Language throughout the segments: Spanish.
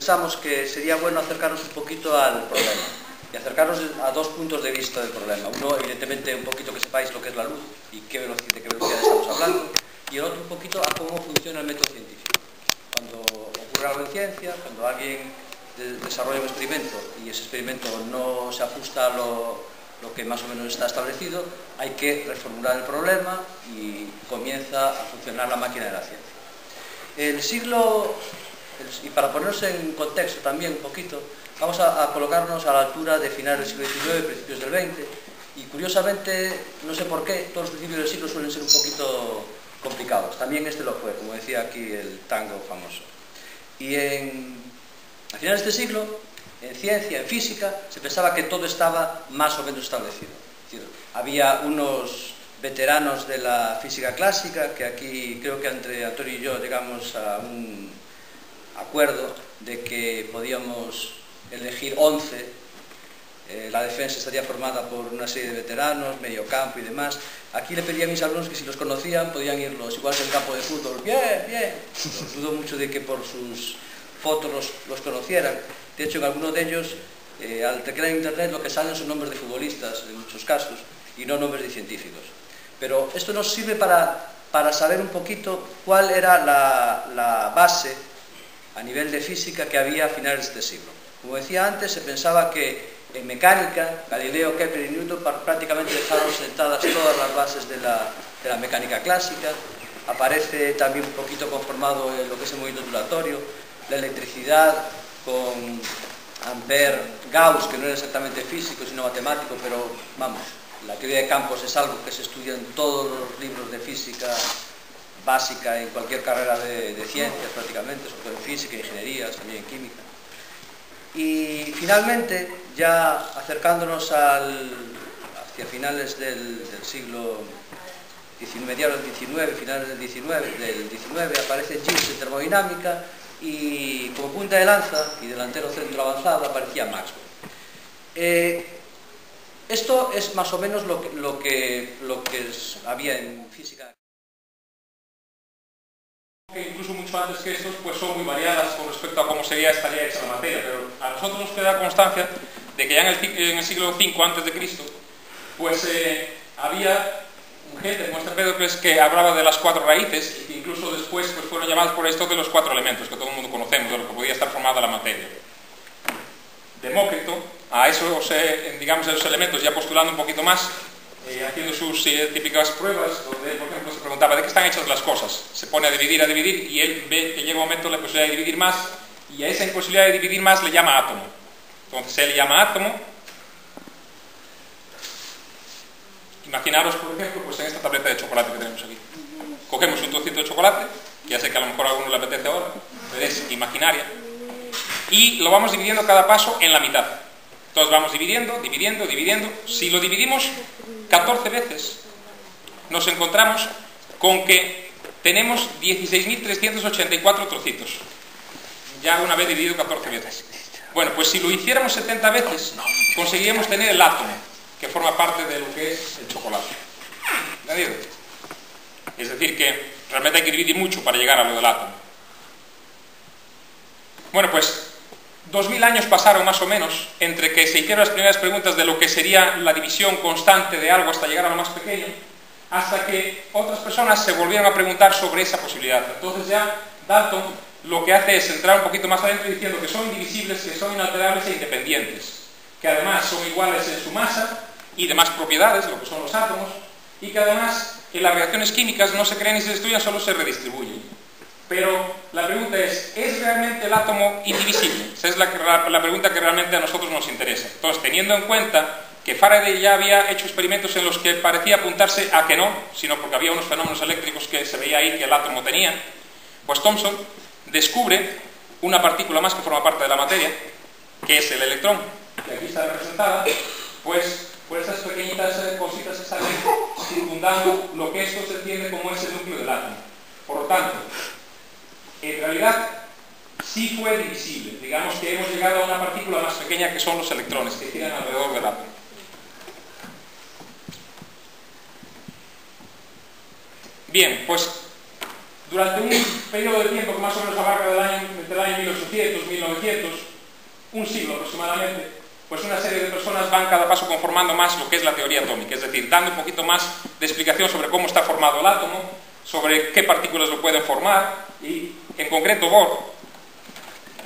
pensamos que sería bueno acercarnos un poquito al problema y acercarnos a dos puntos de vista del problema. Uno, evidentemente, un poquito que sepáis lo que es la luz y de qué velocidad estamos hablando, y el otro un poquito a cómo funciona el método científico. Cuando ocurre algo en ciencia, cuando alguien desarrolla un experimento y ese experimento no se ajusta a lo que más o menos está establecido, hay que reformular el problema y comienza a funcionar la máquina de la ciencia. Y para ponernos en contexto también un poquito, vamos a colocarnos a la altura de finales del siglo XIX, principios del XX, y curiosamente, no sé por qué, todos los principios del siglo suelen ser un poquito complicados. También este lo fue, como decía aquí el tango famoso. Y a finales de este siglo, en ciencia, en física, se pensaba que todo estaba más o menos establecido. Es decir, había unos veteranos de la física clásica, que aquí creo que entre Antonio y yo llegamos a un acuerdo de que podíamos elegir 11. La defensa estaría formada por una serie de veteranos, medio campo y demás. Aquí le pedí a mis alumnos que si los conocían podían irlos, igual que en el campo de fútbol. Bien, bien. Dudo mucho de que por sus fotos los conocieran. De hecho, en algunos de ellos, al teclear en internet, lo que salen son nombres de futbolistas, en muchos casos, y no nombres de científicos. Pero esto nos sirve para saber un poquito cuál era la base a nivel de física que había a finales de este siglo. Como decía antes, se pensaba que en mecánica, Galileo, Kepler y Newton prácticamente dejaron sentadas todas las bases de la mecánica clásica. Aparece también un poquito conformado en lo que es el movimiento ondulatorio, la electricidad con Ampère, Gauss, que no era exactamente físico sino matemático, pero vamos, la teoría de campos es algo que se estudia en todos los libros de física básica, en cualquier carrera de ciencias prácticamente, sobre todo en física, ingeniería, también en química. Y finalmente, ya acercándonos hacia finales del siglo XIX, mediados del XIX, finales del XIX, aparece Gibbs en termodinámica y como punta de lanza y delantero centro avanzado aparecía Maxwell. Esto es más o menos lo que había en física. Incluso mucho antes que estos, pues son muy variadas con respecto a cómo estaría hecha la materia, pero a nosotros nos queda constancia de que ya en el siglo V a.C., pues había gente como Empédocles que hablaba de las 4 raíces, y que incluso después pues, fueron llamados por esto de los 4 elementos, que todo el mundo conocemos, de lo que podía estar formada la materia. Demócrito, a esos, digamos, esos elementos, ya postulando un poquito más, haciendo sus típicas pruebas, donde, por ejemplo, se preguntaba de qué están hechas las cosas. Se pone a dividir, y él ve que llega un momento la posibilidad de dividir más, y a esa imposibilidad de dividir más le llama átomo. Entonces él llama átomo. Imaginaros, por ejemplo, pues en esta tableta de chocolate que tenemos aquí. Cogemos un trocito de chocolate, que ya sé que a lo mejor a alguno le apetece ahora, pero es imaginaria, y lo vamos dividiendo cada paso en la mitad. Entonces vamos dividiendo. Si lo dividimos 14 veces, nos encontramos con que tenemos 16.384 trocitos. Ya una vez dividido 14 veces. Bueno, pues si lo hiciéramos 70 veces, conseguiríamos tener el átomo, que forma parte de lo que es el chocolate. ¿Entendido? Es decir, que realmente hay que dividir mucho para llegar a lo del átomo. Bueno, pues 2000 años pasaron más o menos entre que se hicieron las primeras preguntas de lo que sería la división constante de algo hasta llegar a lo más pequeño, hasta que otras personas se volvieron a preguntar sobre esa posibilidad. Entonces ya Dalton lo que hace es entrar un poquito más adentro diciendo que son indivisibles, que son inalterables e independientes, que además son iguales en su masa y demás propiedades, lo que son los átomos, y que además en las reacciones químicas no se crean ni se destruyen, solo se redistribuyen. Pero la pregunta ¿es realmente el átomo indivisible? Esa es la pregunta que realmente a nosotros nos interesa. Entonces, teniendo en cuenta que Faraday ya había hecho experimentos en los que parecía apuntarse a que no, sino porque había unos fenómenos eléctricos que se veía ahí que el átomo tenía, pues Thomson descubre una partícula más que forma parte de la materia, que es el electrón, que aquí está representada, pues por esas pequeñitas cositas que salen circundando lo que esto se entiende como es el núcleo del átomo. Por lo tanto, en realidad sí fue divisible. Digamos que hemos llegado a una partícula más pequeña que son los electrones que giran alrededor del átomo. Bien, pues Durante un periodo de tiempo que más o menos abarca entre el año 1800 y 1900, un siglo aproximadamente, pues una serie de personas van cada paso conformando más lo que es la teoría atómica, es decir, dando un poquito más de explicación sobre cómo está formado el átomo, sobre qué partículas lo pueden formar, y en concreto Bohr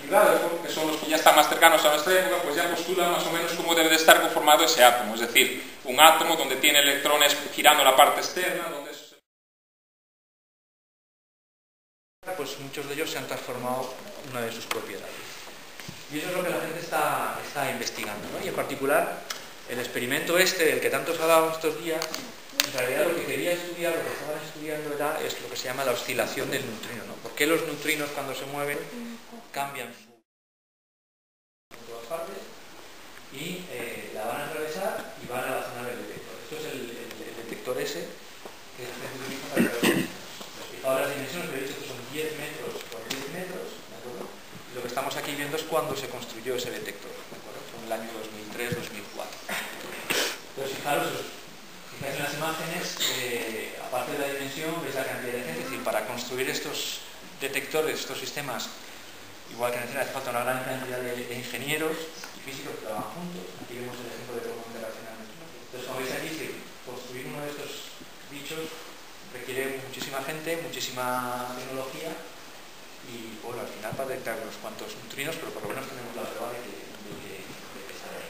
y Rutherford, que son los que ya están más cercanos a nuestra época, pues ya postulan más o menos cómo debe de estar conformado ese átomo, es decir, un átomo donde tiene electrones girando la parte externa, donde pues muchos de ellos se han transformado en una de sus propiedades. Y eso es lo que la gente está investigando, ¿no? Y en particular, el experimento del que tanto se ha dado estos días, en realidad lo que quería estudiar, lo que estaban estudiando es lo que se llama la oscilación del neutrino, ¿no? ¿Por qué los neutrinos cuando se mueven cambian su en todas partes y la van a atravesar y van a la zona del detector? Esto es el detector S que se utiliza para atravesar. Ahora las dimensiones, pero he dicho que son 10 metros por 10 metros, ¿de acuerdo? Y lo que estamos aquí viendo es cuando se construyó ese detector, ¿de acuerdo? Fue en el año 2003-2004. Entonces, fijaros en las imágenes, aparte de la dimensión, veis la cantidad de gente, es decir, para construir estos detectores, estos sistemas, igual que en el cine, hace falta una gran cantidad de ingenieros y físicos que trabajan juntos. Aquí vemos el ejemplo de cómo interaccionan. Entonces, como veis aquí, construir uno de estos bichos requiere muchísima gente, muchísima tecnología y, bueno, al final para detectar unos cuantos neutrinos, pero por lo menos tenemos la prueba de que sale.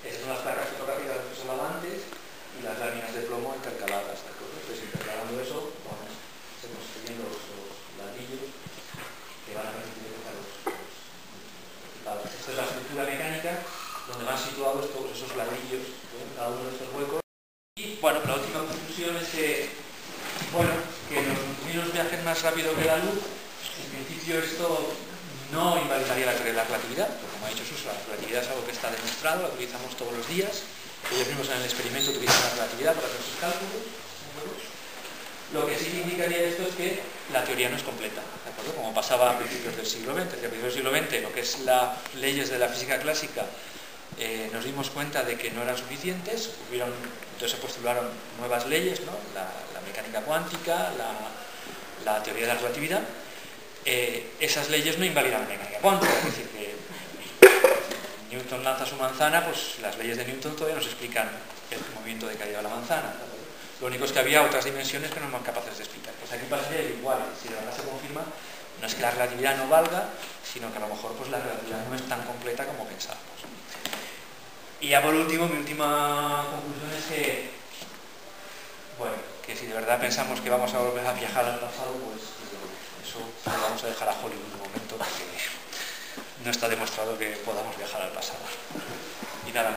Estas son las placas fotográficas que se hablaban antes y las láminas de plomo intercaladas, ¿de acuerdo? Entonces, intercalando eso, vamos construyendo los ladrillos que van a permitir detectar los resultados. Esta es la estructura mecánica donde van situados todos esos ladrillos, en cada uno de estos huecos. Y, bueno, la última conclusión es que los neutrinos viajen más rápido que la luz. En principio esto no invalidaría la teoría de la relatividad, porque como ha dicho Suso, la relatividad es algo que está demostrado, la utilizamos todos los días. Ellos mismos en el experimento utilizan la relatividad para hacer sus cálculos, ¿de acuerdo? Lo que sí indicaría esto es que la teoría no es completa, ¿de acuerdo? Como pasaba a principios del siglo XX. A principios del siglo XX, lo que es las leyes de la física clásica, nos dimos cuenta de que no eran suficientes, entonces se postularon nuevas leyes, ¿no? La mecánica cuántica, la teoría de la relatividad. Esas leyes no invalidan la mecánica cuántica, es decir, que Newton lanza su manzana, pues las leyes de Newton todavía nos explican el movimiento de caída de la manzana. Lo único es que había otras dimensiones que no eran capaces de explicar. Pues aquí pasaría igual, si de verdad se confirma, no es que la relatividad no valga, sino que a lo mejor pues la relatividad no es tan completa como pensábamos. Y ya por último, mi última conclusión es que, bueno, que si de verdad pensamos que vamos a volver a viajar al pasado, pues eso lo vamos a dejar a Hollywood un momento, porque no está demostrado que podamos viajar al pasado. Y nada.